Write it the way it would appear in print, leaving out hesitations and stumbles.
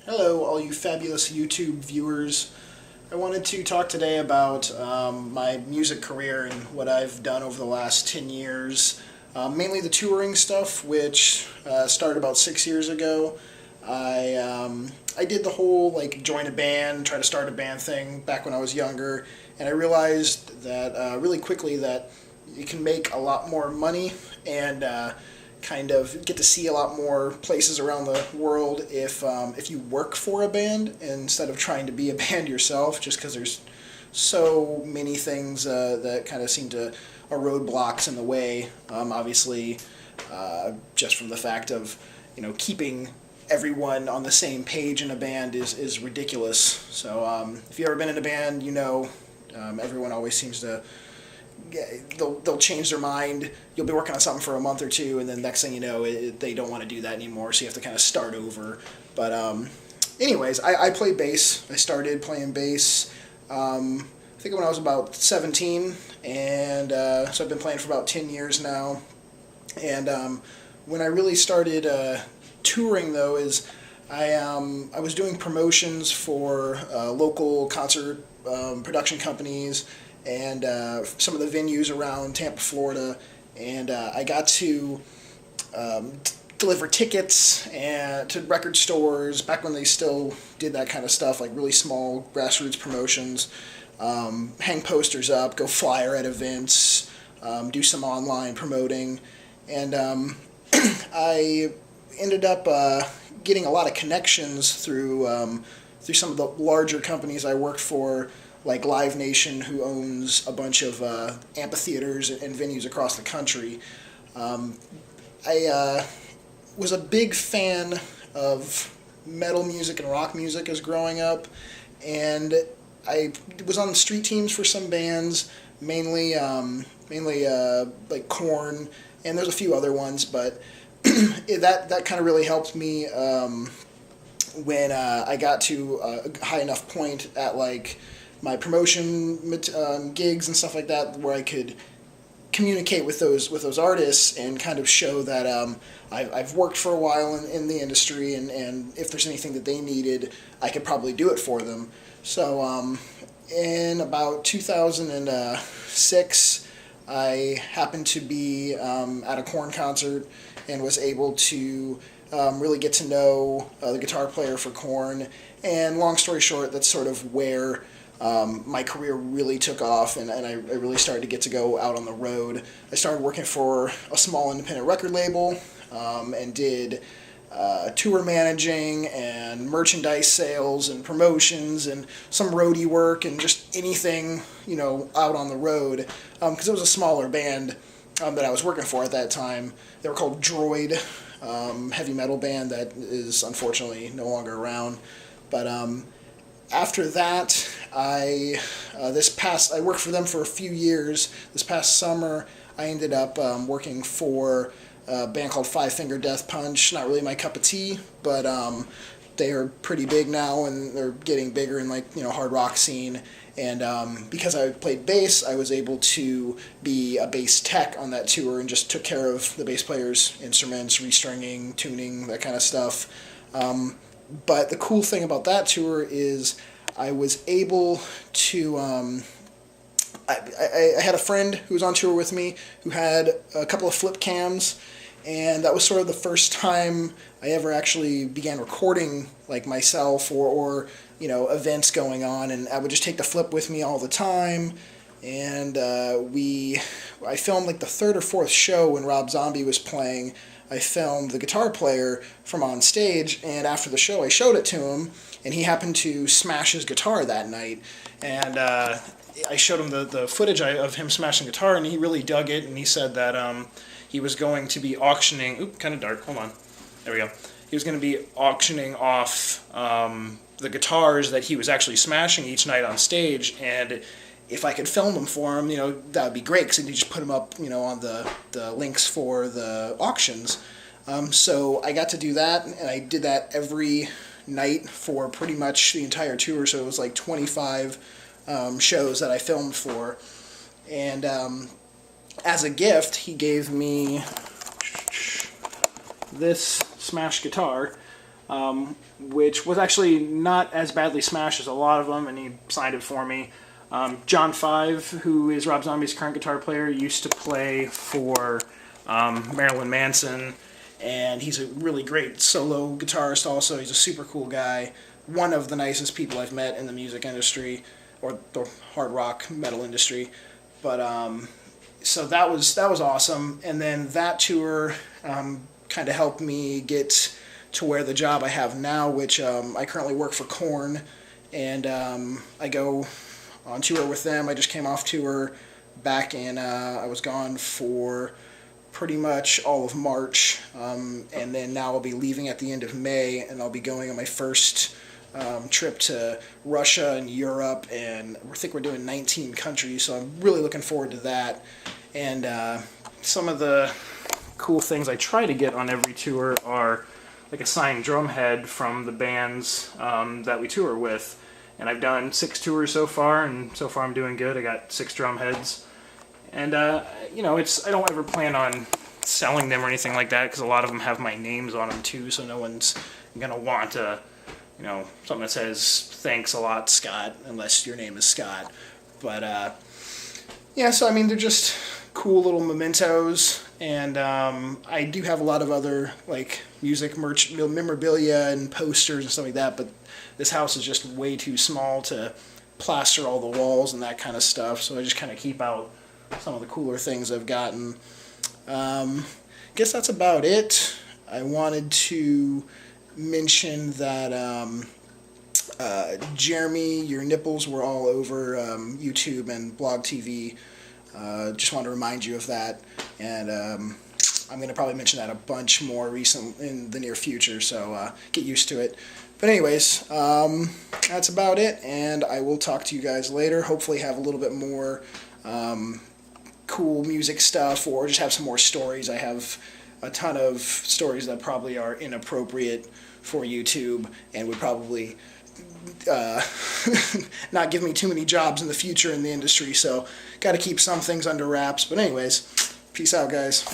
Hello, all you fabulous YouTube viewers. I wanted to talk today about my music career and what I've done over the last 10 years. Mainly the touring stuff, which started about 6 years ago. I did the whole join a band, try to start a band thing back when I was younger, and I realized that really quickly that you can make a lot more money and kind of get to see a lot more places around the world if you work for a band instead of trying to be a band yourself, just because there's so many things that kind of seem to are roadblocks in the way. Obviously, just from the fact of keeping everyone on the same page in a band is ridiculous. So if you've ever been in a band, everyone always seems to they'll change their mind. You'll be working on something for a month or two, and then next thing you know, they don't want to do that anymore, so you have to kind of start over. But anyways, I play bass. I started playing bass I think when I was about 17, and so I've been playing for about 10 years now. And when I really started touring, though, is I was doing promotions for local concert production companies and some of the venues around Tampa, Florida, and I got to deliver tickets to record stores back when they still did that kind of stuff, like really small grassroots promotions, hang posters up, go flyer at events, do some online promoting, and I ended up getting a lot of connections through some of the larger companies I worked for, like Live Nation, who owns a bunch of amphitheaters and venues across the country. I was a big fan of metal music and rock music as growing up, and I was on the street teams for some bands, mainly like Korn, and there's a few other ones, but that kind of really helped me when I got to a high enough point at my promotion gigs and stuff like that, where I could communicate with those artists and kind of show that I've worked for a while in the industry, and if there's anything that they needed, I could probably do it for them. So in about 2006, I happened to be at a Korn concert and was able to really get to know the guitar player for Korn. And long story short, that's sort of where my career really took off, and I really started to get to go out on the road. I started working for a small independent record label and did tour managing and merchandise sales and promotions and some roadie work and just anything, out on the road, because it was a smaller band that I was working for at that time. They were called Droid, heavy metal band that is unfortunately no longer around. But after that, I worked for them for a few years. This past summer, I ended up working for a band called Five Finger Death Punch. Not really my cup of tea, but they are pretty big now, and they're getting bigger in hard rock scene. And because I played bass, I was able to be a bass tech on that tour and just took care of the bass players' instruments, restringing, tuning, that kind of stuff. But the cool thing about that tour is I was able to... I had a friend who was on tour with me who had a couple of flip cams, and that was sort of the first time I ever actually began recording myself or events going on, and I would just take the flip with me all the time. And I filmed the third or fourth show when Rob Zombie was playing. I filmed the guitar player from on stage, and after the show I showed it to him, and he happened to smash his guitar that night. And I showed him the footage of him smashing guitar, and he really dug it, and he said that he was going to be auctioning... Oop, kind of dark, hold on. There we go. He was going to be auctioning off the guitars that he was actually smashing each night on stage, and if I could film them for him, that would be great, because then you just put them up, on the links for the auctions. So I got to do that, and I did that every night for pretty much the entire tour, so it was 25 shows that I filmed for. And as a gift, he gave me this smash guitar. which was actually not as badly smashed as a lot of them, and he signed it for me. John Five, who is Rob Zombie's current guitar player, used to play for Marilyn Manson, and he's a really great solo guitarist also. He's a super cool guy, one of the nicest people I've met in the music industry, or the hard rock metal industry. But so that was awesome, and then that tour kind of helped me get to where the job I have now, which I currently work for Korn, and I go on tour with them. I just came off tour back in, I was gone for pretty much all of March, and then now I'll be leaving at the end of May, and I'll be going on my first trip to Russia and Europe, and I think we're doing 19 countries, so I'm really looking forward to that. And some of the cool things I try to get on every tour are like a signed drum head from the bands that we tour with. And I've done 6 tours so far, and so far I'm doing good. I got 6 drum heads. And, you know, I don't ever plan on selling them or anything like that, because a lot of them have my names on them too, so no one's going to want you know, something that says, "Thanks a lot, Scott," unless your name is Scott. But, yeah, so I mean, they're just cool little mementos, and I do have a lot of other, like, music merch, memorabilia and posters and stuff like that, but this house is just way too small to plaster all the walls and that kind of stuff, so I just kind of keep out some of the cooler things I've gotten. Guess that's about it. I wanted to mention that Jeremy, your nipples were all over YouTube and Blog TV. Just wanted to remind you of that, and I'm going to probably mention that a bunch more in the near future, so get used to it. But anyways, that's about it, and I will talk to you guys later. Hopefully have a little bit more cool music stuff, or just have some more stories. I have a ton of stories that probably are inappropriate for YouTube and would probably not give me too many jobs in the future in the industry, so got to keep some things under wraps. But anyways, peace out, guys.